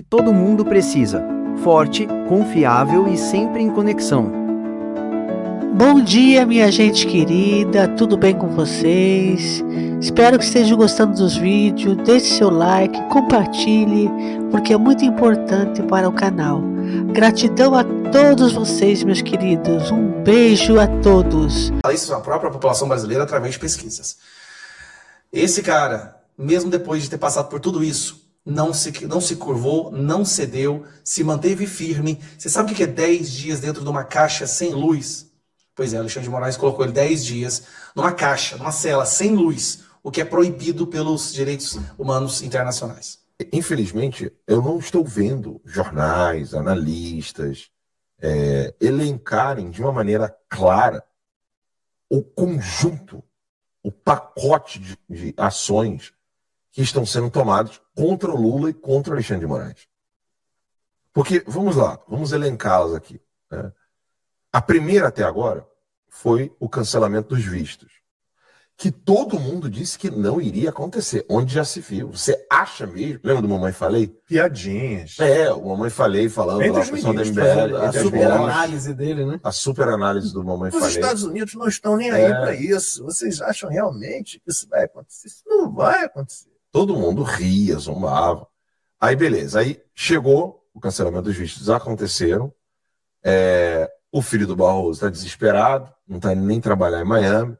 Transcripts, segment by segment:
Todo mundo precisa. Forte, confiável e sempre em conexão. Bom dia, minha gente querida, tudo bem com vocês? Espero que estejam gostando dos vídeos, deixe seu like, compartilhe, porque é muito importante para o canal. Gratidão a todos vocês, meus queridos, um beijo a todos. Isso a própria população brasileira através de pesquisas. Esse cara, mesmo depois de ter passado por tudo isso, não se curvou, não cedeu, se manteve firme. Você sabe o que é 10 dias dentro de uma caixa sem luz? Pois é, Alexandre de Moraes colocou ele 10 dias numa caixa, numa cela, sem luz, o que é proibido pelos direitos humanos internacionais. Infelizmente, eu não estou vendo jornais, analistas, elencarem de uma maneira clara o conjunto, o pacote de ações que estão sendo tomadas contra o Lula e contra o Alexandre de Moraes. Porque, vamos lá, vamos elencá-las aqui, né? A primeira até agora foi o cancelamento dos vistos, que todo mundo disse que não iria acontecer, onde já se viu. Você acha mesmo? Lembra do Mamãe Falei? Piadinhas. O Mamãe Falei falando lá, o pessoal da MBL. A super análise dele, né? A super análise do Mamãe Falei. Os Estados Unidos não estão nem aí para isso. Vocês acham realmente que isso vai acontecer? Isso não vai acontecer. Todo mundo ria, zombava. Aí, beleza. Aí chegou o cancelamento dos vistos. Aconteceram. O filho do Barroso está desesperado, não está nem trabalhar em Miami.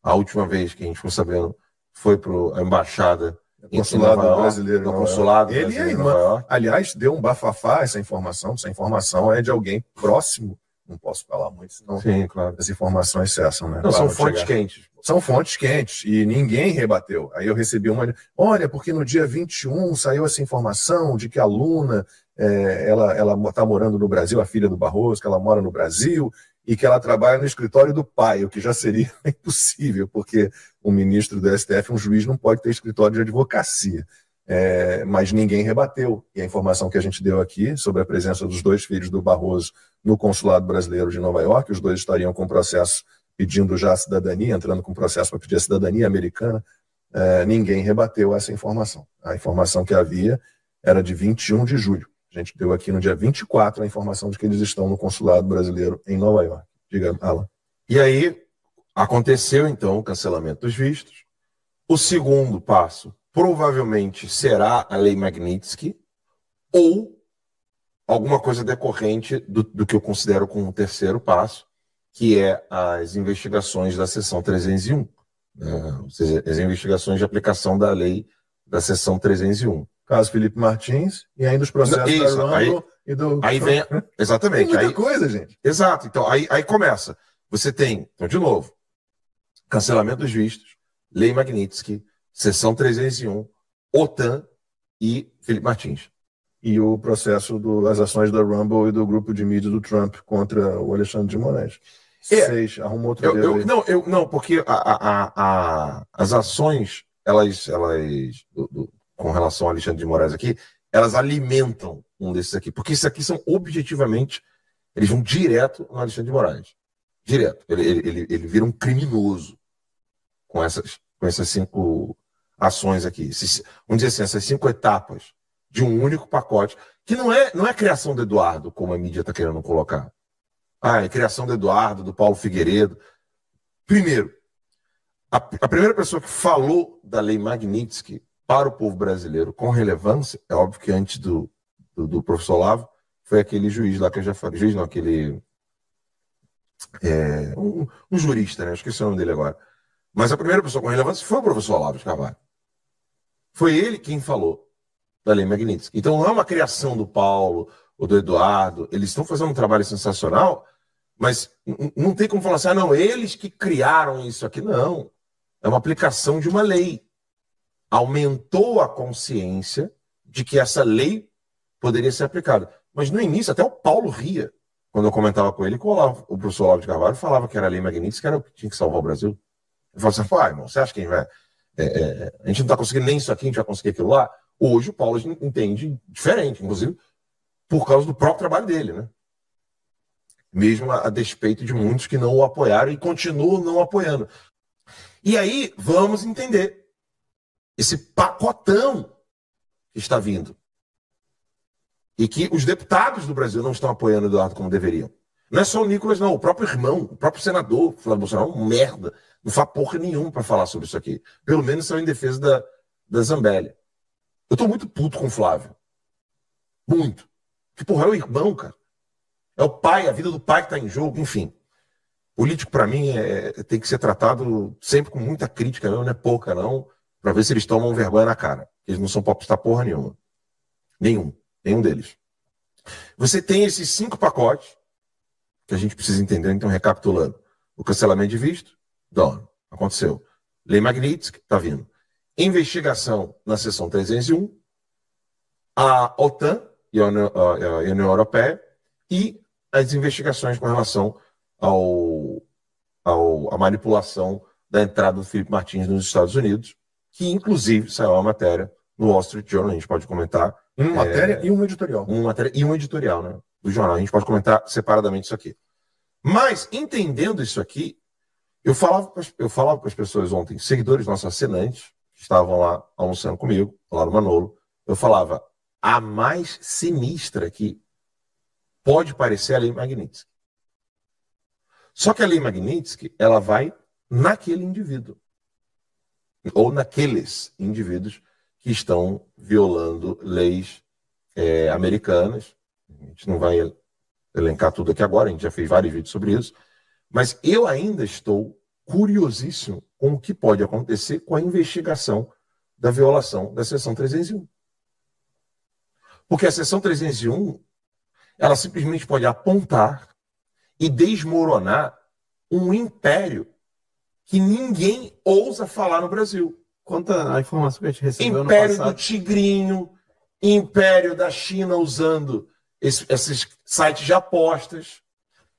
A última vez que a gente ficou sabendo foi para a embaixada em Nova York, brasileiro, no consulado ele brasileiro e a em Nova York. Aliás, deu um bafafá essa informação. Essa informação é de alguém próximo. Não posso falar muito, senão claro. As informações cessam, né? Não, são fontes quentes. São fontes quentes e ninguém rebateu. Aí eu recebi uma... Olha, porque no dia 21 saiu essa informação de que a Luna, ela está morando no Brasil, a filha do Barroso, que ela mora no Brasil e que ela trabalha no escritório do pai, o que já seria impossível, porque um ministro do STF, um juiz, não pode ter escritório de advocacia. Mas ninguém rebateu. E a informação que a gente deu aqui sobre a presença dos dois filhos do Barroso no consulado brasileiro de Nova York, os dois estariam com processo pedindo já a cidadania, entrando com processo para pedir a cidadania americana, ninguém rebateu essa informação. A informação que havia era de 21 de julho. A gente deu aqui no dia 24 a informação de que eles estão no consulado brasileiro em Nova York. Diga, Alan. E aí aconteceu, então, o cancelamento dos vistos. O segundo passo provavelmente será a Lei Magnitsky ou alguma coisa decorrente do que eu considero como um terceiro passo, que é as investigações da seção 301, né? Ou seja, as investigações de aplicação da lei da seção 301. Caso Felipe Martins e ainda os processos da Rumble e do... Aí vem, exatamente. Tem muita coisa, gente. Exato. Então, aí começa. Você tem, então, de novo, cancelamento dos vistos, Lei Magnitsky, seção 301, OTAN e Felipe Martins. E o processo das ações da Rumble e do grupo de mídia do Trump contra o Alexandre de Moraes. Vocês arrumam outro dedo aí. Não, porque as ações, elas com relação ao Alexandre de Moraes aqui, elas alimentam um desses aqui. Porque esses aqui são objetivamente, eles vão direto no Alexandre de Moraes. Direto. Ele vira um criminoso com essas 5 ações aqui. Vamos dizer assim, essas 5 etapas de um único pacote, que não é criação do Eduardo, como a mídia está querendo colocar. É criação do Eduardo, do Paulo Figueiredo. Primeiro, a primeira pessoa que falou da Lei Magnitsky para o povo brasileiro com relevância, é óbvio que antes do professor Olavo, foi aquele juiz lá que eu já falei. Juiz não, aquele... um jurista, né? Eu esqueci o nome dele agora. Mas a primeira pessoa com relevância foi o professor Olavo de Carvalho. Foi ele quem falou da Lei Magnitsky. Então não é uma criação do Paulo ou do Eduardo. Eles estão fazendo um trabalho sensacional, mas não tem como falar assim, não, eles que criaram isso aqui. Não. É uma aplicação de uma lei. Aumentou a consciência de que essa lei poderia ser aplicada. Mas no início, até o Paulo ria, quando eu comentava com ele, que o professor Olavo de Carvalho falava que era a Lei Magnitsky, que era o que tinha que salvar o Brasil. Ele falou assim, irmão, você acha que a gente não está conseguindo nem isso aqui, a gente vai conseguir aquilo lá? Hoje o Paulo entende diferente, inclusive por causa do próprio trabalho dele, né? Mesmo a despeito de muitos que não o apoiaram e continuam não apoiando. E aí, vamos entender esse pacotão que está vindo. E que os deputados do Brasil não estão apoiando o Eduardo como deveriam. Não é só o Nicolas, não. O próprio irmão, o próprio senador, Flávio Bolsonaro, um merda. Não faz porra nenhuma para falar sobre isso aqui. Pelo menos são em defesa da Zambelli. Eu tô muito puto com o Flávio. Muito. Que porra, é o irmão, cara. É o pai, a vida do pai que tá em jogo, enfim. Político, para mim, tem que ser tratado sempre com muita crítica, não é pouca, não, para ver se eles tomam vergonha na cara. Eles não são popstar porra nenhuma. Nenhum deles. Você tem esses 5 pacotes que a gente precisa entender, então, recapitulando. O cancelamento de visto, aconteceu. Lei Magnitsky, tá vindo. Investigação na seção 301, a OTAN e a União Europeia e as investigações com relação à manipulação da entrada do Felipe Martins nos Estados Unidos, que inclusive saiu uma matéria no Wall Street Journal, a gente pode comentar. Uma matéria e um editorial. Uma matéria e um editorial, né, do jornal. A gente pode comentar separadamente isso aqui. Mas, entendendo isso aqui, eu falava para as pessoas ontem, seguidores nossos assinantes, que estavam lá almoçando comigo, lá no Manolo, eu falava, a mais sinistra que pode parecer a Lei Magnitsky. Só que a Lei Magnitsky, ela vai naquele indivíduo. Ou naqueles indivíduos que estão violando leis americanas. A gente não vai elencar tudo aqui agora, a gente já fez vários vídeos sobre isso. Mas eu ainda estou curiosíssimo com o que pode acontecer com a investigação da violação da seção 301. Porque a seção 301, ela simplesmente pode apontar e desmoronar um império que ninguém ousa falar no Brasil. Conta a informação que a gente recebeu Império no passado. do Tigrinho, Império da China usando esses sites de apostas,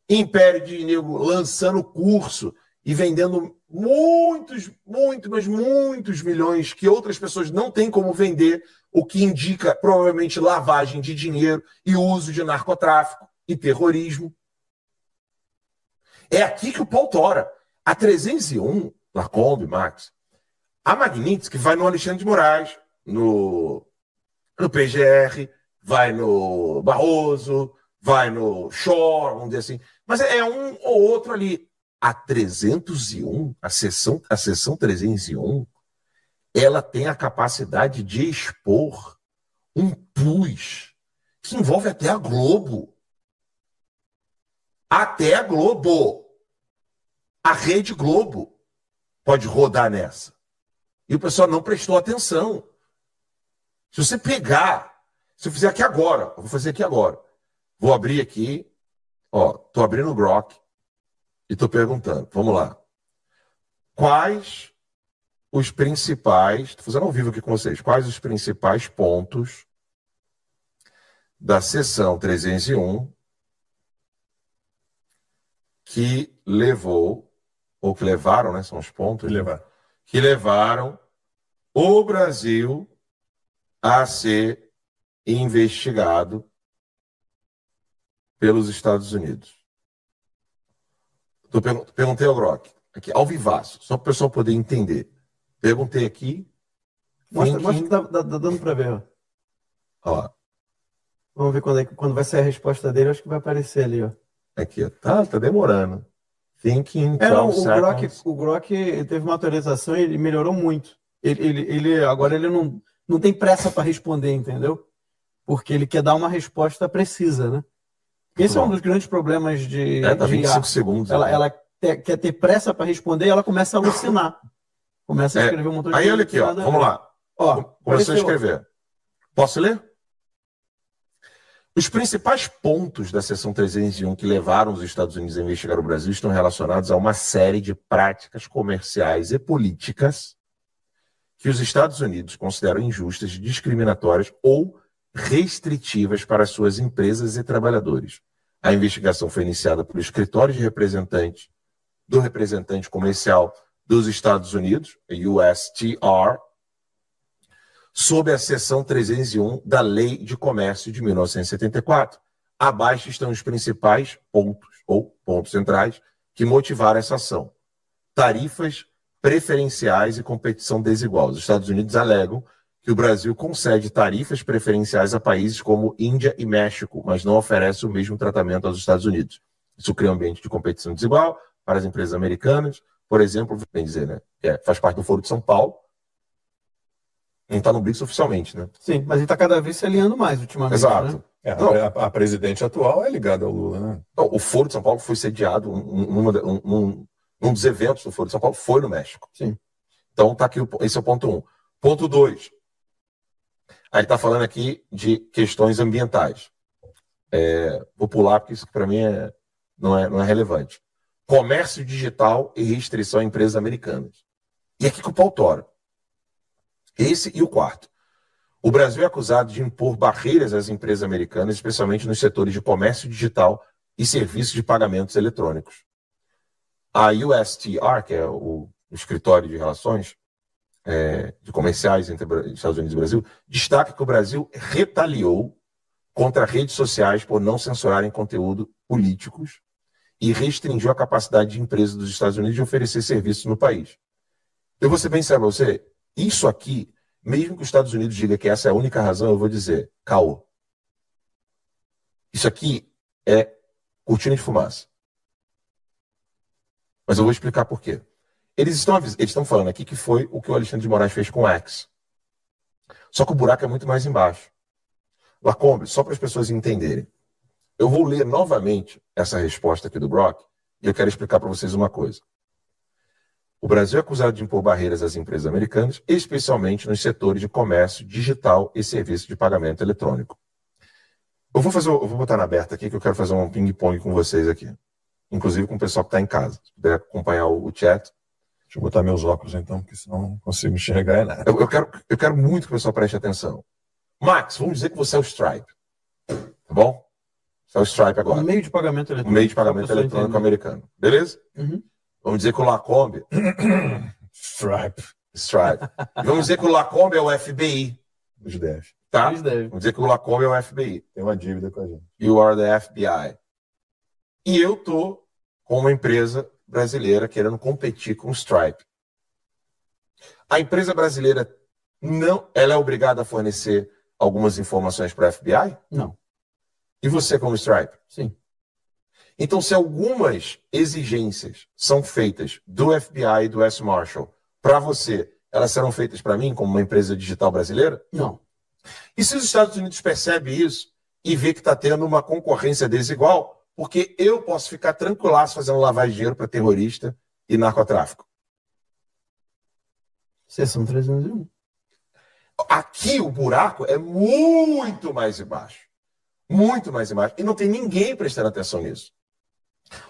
Império de nego lançando curso e vendendo muitos milhões que outras pessoas não têm como vender, o que indica provavelmente lavagem de dinheiro e uso de narcotráfico e terrorismo. É aqui que o pau tora. A 301, Lacombe, Max, a Magnitsky vai no Alexandre de Moraes, no PGR, vai no Barroso, vai no Shore, vamos dizer assim. Mas é um ou outro ali. A 301, a seção 301, ela tem a capacidade de expor um pus que envolve até a Globo. Até a Globo. A Rede Globo pode rodar nessa. E o pessoal não prestou atenção. Se você pegar, se eu fizer aqui agora, eu vou fazer aqui agora. Vou abrir aqui, tô abrindo o Grok e tô perguntando, vamos lá. Quais os principais, tô fazendo ao vivo aqui com vocês, quais os principais pontos da seção 301 que levou, ou que levaram, né, são os pontos, que levaram o Brasil a ser investigado pelos Estados Unidos. Perguntei ao Grok, aqui, ao vivaço, só para o pessoal poder entender. Perguntei aqui. Mostra que tá dando para ver. Ó lá. Vamos ver quando vai sair a resposta dele, acho que vai aparecer ali, ó. Aqui, ó. Tá demorando. Thinking, o Grok teve uma atualização e ele melhorou muito. Agora ele não tem pressa para responder, entendeu? Porque ele quer dar uma resposta precisa, né? Esse é um dos grandes problemas de tá 25 segundos. Ela quer ter pressa para responder e ela começa a alucinar. Começa a escrever um montão de coisa. Aí olha aqui, ó, vamos lá. Começou a escrever. Posso ler? Os principais pontos da seção 301 que levaram os Estados Unidos a investigar o Brasil estão relacionados a uma série de práticas comerciais e políticas que os Estados Unidos consideram injustas, discriminatórias ou restritivas para suas empresas e trabalhadores. A investigação foi iniciada pelo escritório de representante do representante comercial dos Estados Unidos, USTR, sob a seção 301 da Lei de Comércio de 1974. Abaixo estão os principais pontos, ou pontos centrais, que motivaram essa ação. Tarifas preferenciais e competição desigual. Os Estados Unidos alegam que o Brasil concede tarifas preferenciais a países como Índia e México, mas não oferece o mesmo tratamento aos Estados Unidos. Isso cria um ambiente de competição desigual para as empresas americanas. Por exemplo, bem dizer, né? Faz parte do Foro de São Paulo. Não está no BRICS oficialmente, né? Sim, mas ele está cada vez se alinhando mais ultimamente. Exato. Né? A presidente atual é ligada ao Lula, né? Então, o Foro de São Paulo foi sediado, um dos eventos do Foro de São Paulo foi no México. Sim. Então, tá aqui, esse é o ponto 1. Ponto 2. Aí ele está falando aqui de questões ambientais. Vou pular, porque isso para mim não é relevante. Comércio digital e restrição a empresas americanas. E aqui que o pau tora. Esse e o quarto. O Brasil é acusado de impor barreiras às empresas americanas, especialmente nos setores de comércio digital e serviços de pagamentos eletrônicos. A USTR, que é o Escritório de Relações de Comerciais entre Estados Unidos e Brasil, destaca que o Brasil retaliou contra redes sociais por não censurarem conteúdo políticos e restringiu a capacidade de empresas dos Estados Unidos de oferecer serviços no país. Eu vou ser bem sério para você, isso aqui, mesmo que os Estados Unidos diga que essa é a única razão, eu vou dizer, caô. Isso aqui é cortina de fumaça. Mas eu vou explicar por quê. Eles estão falando aqui que foi o que o Alexandre de Moraes fez com o X. Só que o buraco é muito mais embaixo. Lacombe, só para as pessoas entenderem. Eu vou ler novamente essa resposta aqui do Brock e eu quero explicar para vocês uma coisa. O Brasil é acusado de impor barreiras às empresas americanas, especialmente nos setores de comércio digital e serviços de pagamento eletrônico. Eu vou botar na aberta aqui que eu quero fazer um ping-pong com vocês aqui. Inclusive com o pessoal que está em casa. Se puder acompanhar o chat. Deixa eu botar meus óculos então, porque senão não consigo enxergar nada. Eu quero muito que o pessoal preste atenção. Max, vamos dizer que você é o Stripe. Tá bom? Você é o Stripe agora. No meio de pagamento eletrônico. No meio de pagamento eletrônico americano. Beleza? Uhum. Vamos dizer que o Lacombe... Stripe. E vamos dizer que o Lacombe é o FBI. Os 10. Tá? Eles devem. Vamos dizer que o Lacombe é o FBI. Tem uma dívida com a gente. You are the FBI. E eu tô com uma empresa brasileira querendo competir com o Stripe. A empresa brasileira ela é obrigada a fornecer algumas informações para o FBI? Não. E você como Stripe? Sim. Então, se algumas exigências são feitas do FBI e do US Marshal para você, elas serão feitas para mim como uma empresa digital brasileira? Não. E se os Estados Unidos percebem isso e vê que está tendo uma concorrência desigual, porque eu posso ficar tranquilaço fazendo lavagem de dinheiro para terrorista e narcotráfico? Seção 301. Aqui o buraco é muito mais embaixo. Muito mais embaixo. E não tem ninguém prestando atenção nisso.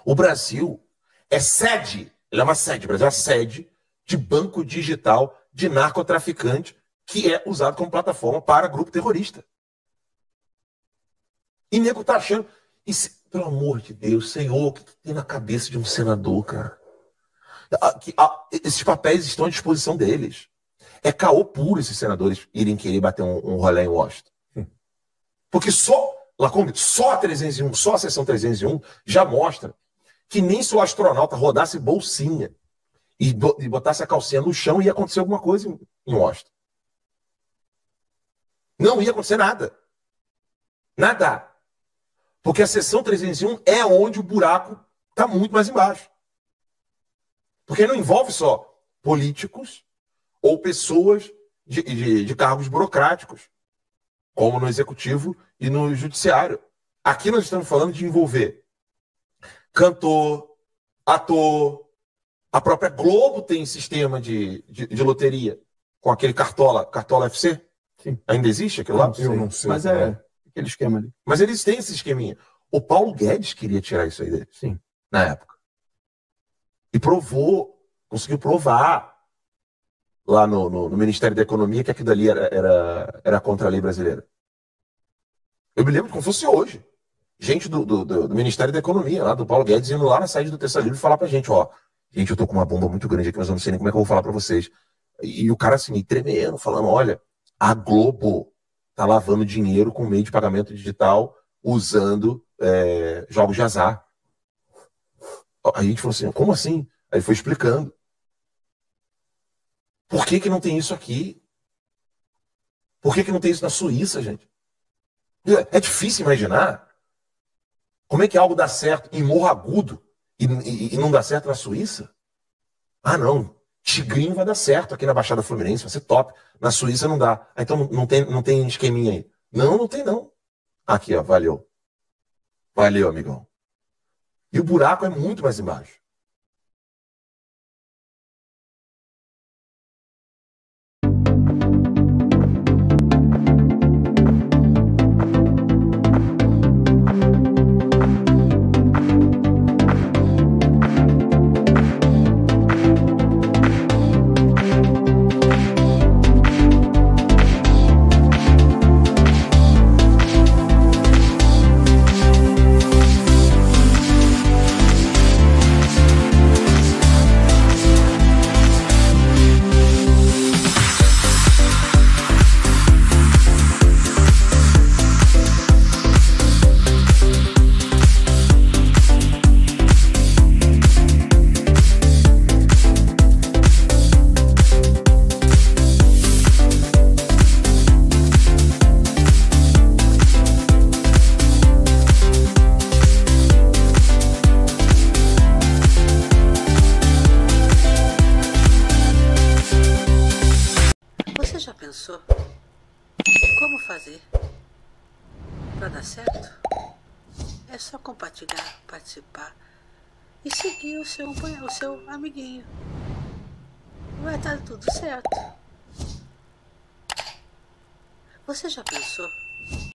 O Brasil é sede, ele é uma sede, o Brasil é a sede de banco digital de narcotraficante que é usado como plataforma para grupo terrorista. E nego tá achando... pelo amor de Deus, Senhor, o que tem na cabeça de um senador, cara? Esses papéis estão à disposição deles. É caô puro esses senadores irem querer bater um rolê em Washington. Porque só a 301, só a seção 301 já mostra que nem se o astronauta rodasse bolsinha e botasse a calcinha no chão ia acontecer alguma coisa em Washington. Não ia acontecer nada. Nada. Porque a seção 301 é onde o buraco está muito mais embaixo. Porque não envolve só políticos ou pessoas de cargos burocráticos, como no executivo e no judiciário. Aqui nós estamos falando de envolver cantor, ator, a própria Globo tem sistema de loteria com aquele Cartola FC. Sim. Ainda existe aquilo lá? Eu não sei. Mas é aquele esquema ali. Mas eles têm esse esqueminha. O Paulo Guedes queria tirar isso aí dele. Sim. Na época. E conseguiu provar lá no Ministério da Economia que aquilo ali era contra a lei brasileira. Eu me lembro como fosse hoje. Gente do Ministério da Economia, lá do Paulo Guedes, indo lá na sede do Terça Livre falar pra gente, gente, eu tô com uma bomba muito grande aqui, mas eu não sei nem como é que eu vou falar pra vocês. E o cara assim, tremendo, falando, olha, a Globo tá lavando dinheiro com meio de pagamento digital usando jogos de azar. Aí a gente falou assim, como assim? Aí ele foi explicando. Por que não tem isso aqui? Por que não tem isso na Suíça, gente? É difícil imaginar como é que algo dá certo em Morro Agudo e não dá certo na Suíça. Ah, não. Tigrinho vai dar certo aqui na Baixada Fluminense, vai ser top. Na Suíça não dá. Ah, então não tem esqueminha aí. Não tem não. Aqui, ó, valeu. Valeu, amigão. E o buraco é muito mais embaixo. Você já pensou como fazer para dar certo? É só compartilhar, participar e seguir o seu amiguinho. Vai estar tudo certo. Você já pensou